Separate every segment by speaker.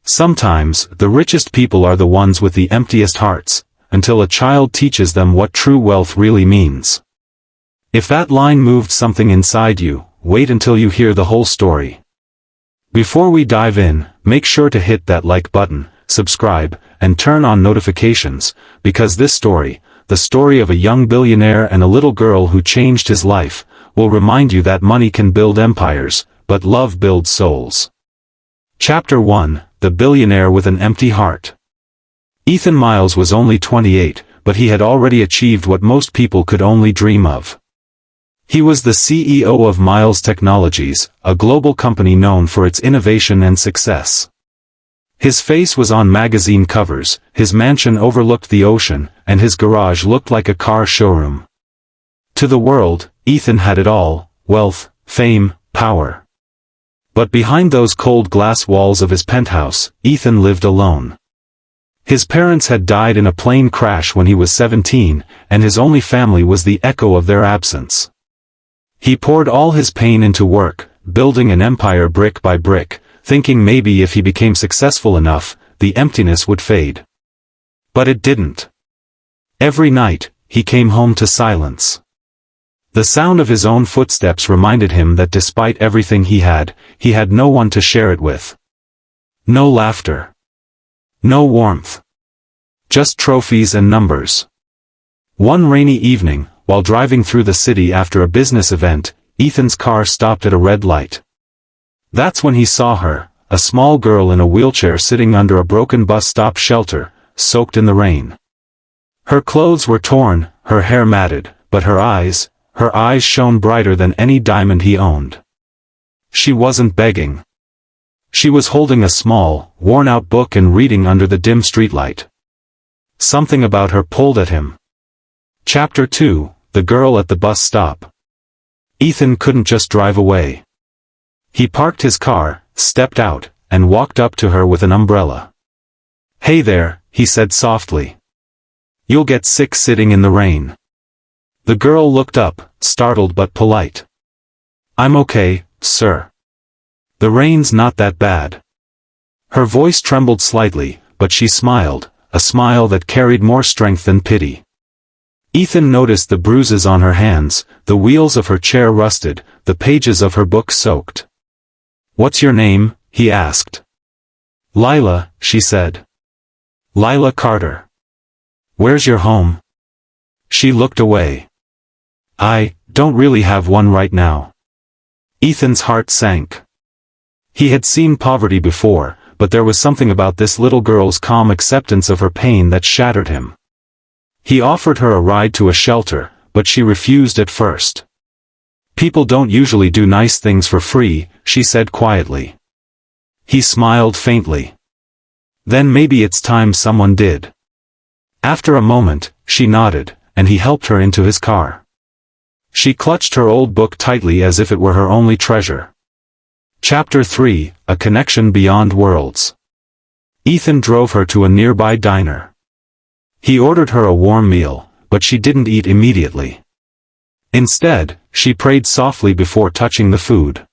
Speaker 1: Sometimes, the richest people are the ones with the emptiest hearts, until a child teaches them what true wealth really means. If that line moved something inside you, wait until you hear the whole story. Before we dive in, make sure to hit that like button, subscribe, and turn on notifications, because this story, the story of a young billionaire and a little girl who changed his life, will remind you that money can build empires, but love builds souls. Chapter 1, The Billionaire with an Empty Heart. Ethan Miles was only 28, but he had already achieved what most people could only dream of. He was the CEO of Miles Technologies, a global company known for its innovation and success. His face was on magazine covers, his mansion overlooked the ocean, and his garage looked like a car showroom. To the world, Ethan had it all: wealth, fame, power. But behind those cold glass walls of his penthouse, Ethan lived alone. His parents had died in a plane crash when he was 17, and his only family was the echo of their absence. He poured all his pain into work, building an empire brick by brick, thinking maybe if he became successful enough, the emptiness would fade. But it didn't. Every night, he came home to silence. The sound of his own footsteps reminded him that despite everything he had no one to share it with. No laughter. No warmth. Just trophies and numbers. One rainy evening, while driving through the city after a business event, Ethan's car stopped at a red light. That's when he saw her, a small girl in a wheelchair sitting under a broken bus stop shelter, soaked in the rain. Her clothes were torn, her hair matted, but her eyes shone brighter than any diamond he owned. She wasn't begging. She was holding a small, worn-out book and reading under the dim streetlight. Something about her pulled at him. Chapter 2, The Girl at the Bus Stop. Ethan couldn't just drive away. He parked his car, stepped out, and walked up to her with an umbrella. "Hey there," he said softly. "You'll get sick sitting in the rain." The girl looked up, startled but polite. "I'm okay, sir. The rain's not that bad." Her voice trembled slightly, but she smiled, a smile that carried more strength than pity. Ethan noticed the bruises on her hands, the wheels of her chair rusted, the pages of her book soaked. "What's your name?" he asked. "Lila," she said. "Lila Carter." "Where's your home?" She looked away. "I don't really have one right now." Ethan's heart sank. He had seen poverty before, but there was something about this little girl's calm acceptance of her pain that shattered him. He offered her a ride to a shelter, but she refused at first. "People don't usually do nice things for free," she said quietly. He smiled faintly. "Then maybe it's time someone did." After a moment, she nodded, and he helped her into his car. She clutched her old book tightly as if it were her only treasure. Chapter 3, A Connection Beyond Worlds. Ethan drove her to a nearby diner. He ordered her a warm meal, but she didn't eat immediately. Instead, she prayed softly before touching the food.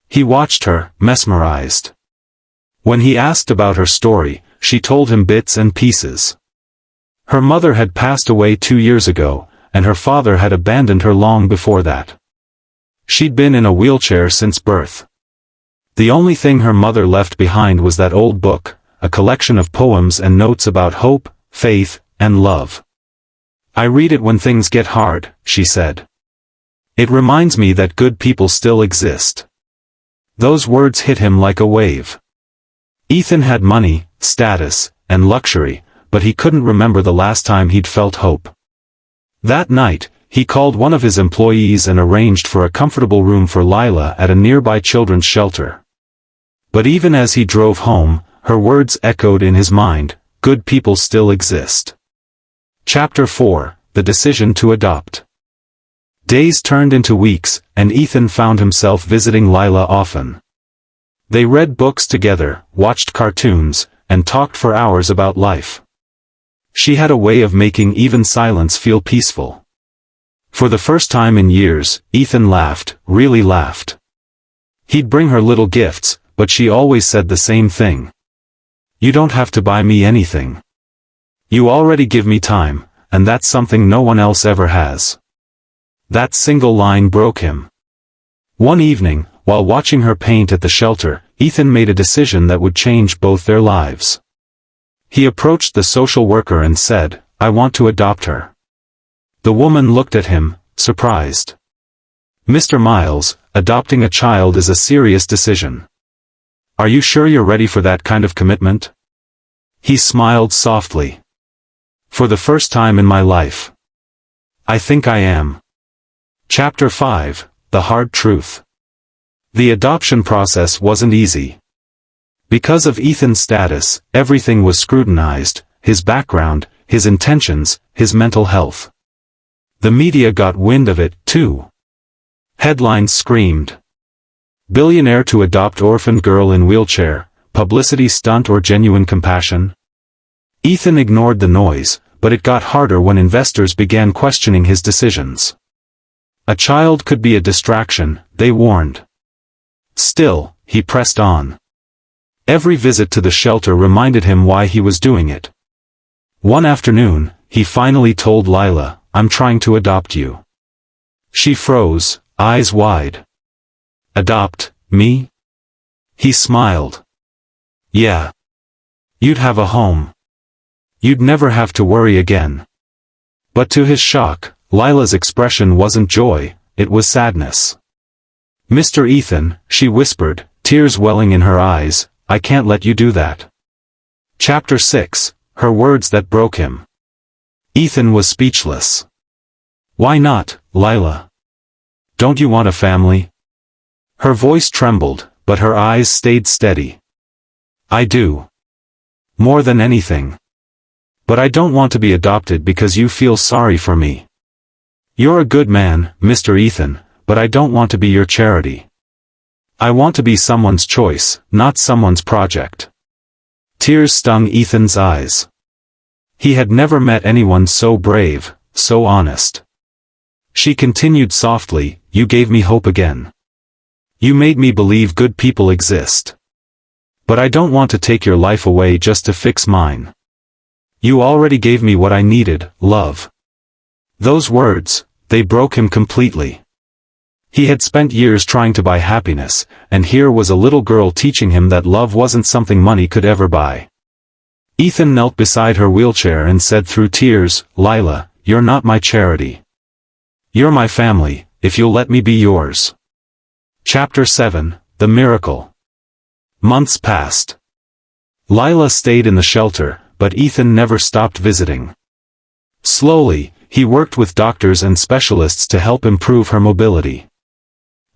Speaker 1: He watched her, mesmerized. When he asked about her story, she told him bits and pieces. Her mother had passed away 2 years ago, and her father had abandoned her long before that. She'd been in a wheelchair since birth. The only thing her mother left behind was that old book, a collection of poems and notes about hope, faith, and love. "I read it when things get hard," she said. "It reminds me that good people still exist." Those words hit him like a wave. Ethan had money, status, and luxury, but he couldn't remember the last time he'd felt hope. That night, he called one of his employees and arranged for a comfortable room for Lila at a nearby children's shelter. But even as he drove home, her words echoed in his mind: good people still exist. Chapter 4, The Decision to Adopt. Days turned into weeks, and Ethan found himself visiting Lila often. They read books together, watched cartoons, and talked for hours about life. She had a way of making even silence feel peaceful. For the first time in years, Ethan laughed, really laughed. He'd bring her little gifts, but she always said the same thing. You don't have to buy me anything. You already give me time, and that's something no one else ever has. That single line broke him. One evening, while watching her paint at the shelter, Ethan made a decision that would change both their lives. He approached the social worker and said, "I want to adopt her." The woman looked at him, surprised. "Mr. Miles, adopting a child is a serious decision. Are you sure you're ready for that kind of commitment?" He smiled softly. "For the first time in my life. I think I am." Chapter 5, The Hard Truth. The adoption process wasn't easy. Because of Ethan's status, everything was scrutinized, his background, his intentions, his mental health. The media got wind of it, too. Headlines screamed, "Billionaire to adopt orphaned girl in wheelchair, publicity stunt or genuine compassion?" Ethan ignored the noise, but it got harder when investors began questioning his decisions. A child could be a distraction, they warned. Still, he pressed on. Every visit to the shelter reminded him why he was doing it. One afternoon, he finally told Lila, "I'm trying to adopt you." She froze, eyes wide. "Adopt, me?" He smiled. "Yeah. You'd have a home. You'd never have to worry again." But to his shock, Lila's expression wasn't joy, it was sadness. "Mr. Ethan," she whispered, tears welling in her eyes, "I can't let you do that." Chapter 6, Her Words That Broke Him. Ethan was speechless. "Why not, Lila? Don't you want a family?" Her voice trembled, but her eyes stayed steady. "I do. More than anything. But I don't want to be adopted because you feel sorry for me. You're a good man, Mr. Ethan, but I don't want to be your charity. I want to be someone's choice, not someone's project." Tears stung Ethan's eyes. He had never met anyone so brave, so honest. She continued softly, "You gave me hope again. You made me believe good people exist. But I don't want to take your life away just to fix mine. You already gave me what I needed, love." Those words, they broke him completely. He had spent years trying to buy happiness, and here was a little girl teaching him that love wasn't something money could ever buy. Ethan knelt beside her wheelchair and said through tears, "Lila, you're not my charity. You're my family, if you'll let me be yours." Chapter 7, The Miracle. Months passed. Lila stayed in the shelter, but Ethan never stopped visiting. Slowly, he worked with doctors and specialists to help improve her mobility.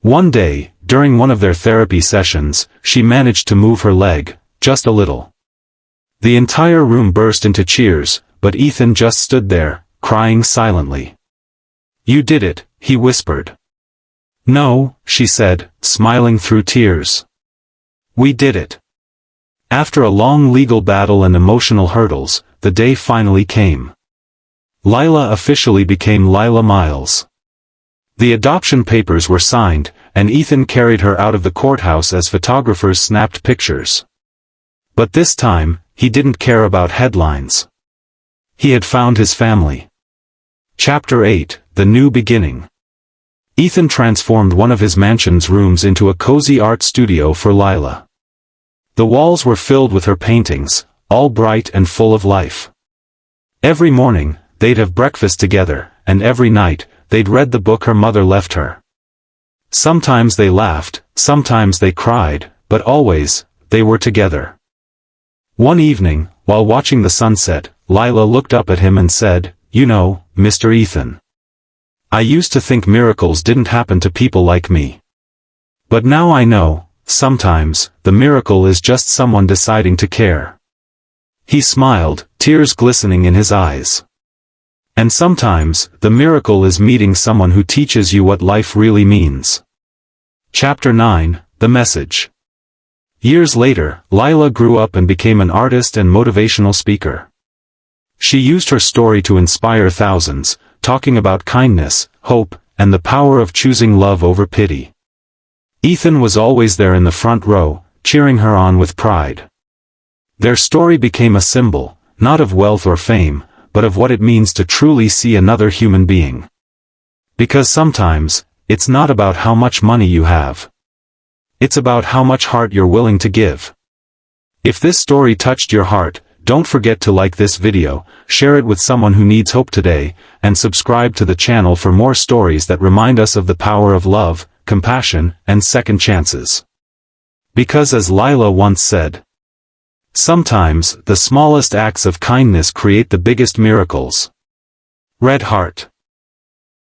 Speaker 1: One day, during one of their therapy sessions, she managed to move her leg, just a little. The entire room burst into cheers, but Ethan just stood there, crying silently. "You did it," he whispered. "No," she said, smiling through tears. "We did it." After a long legal battle and emotional hurdles, the day finally came. Lila officially became Lila Miles. The adoption papers were signed, and Ethan carried her out of the courthouse as photographers snapped pictures. But this time, he didn't care about headlines. He had found his family. Chapter 8, The New Beginning. Ethan transformed one of his mansion's rooms into a cozy art studio for Lila. The walls were filled with her paintings, all bright and full of life. Every morning, they'd have breakfast together, and every night, they'd read the book her mother left her. Sometimes they laughed, sometimes they cried, but always, they were together. One evening, while watching the sunset, Lila looked up at him and said, "You know, Mr. Ethan, I used to think miracles didn't happen to people like me. But now I know, sometimes, the miracle is just someone deciding to care." He smiled, tears glistening in his eyes. "And sometimes, the miracle is meeting someone who teaches you what life really means." Chapter 9, The Message. Years later, Lila grew up and became an artist and motivational speaker. She used her story to inspire thousands, talking about kindness, hope, and the power of choosing love over pity. Ethan was always there in the front row, cheering her on with pride. Their story became a symbol, not of wealth or fame, but of what it means to truly see another human being. Because sometimes, it's not about how much money you have. It's about how much heart you're willing to give. If this story touched your heart, don't forget to like this video, share it with someone who needs hope today, and subscribe to the channel for more stories that remind us of the power of love, compassion, and second chances. Because as Lila once said, sometimes the smallest acts of kindness create the biggest miracles. Red Heart.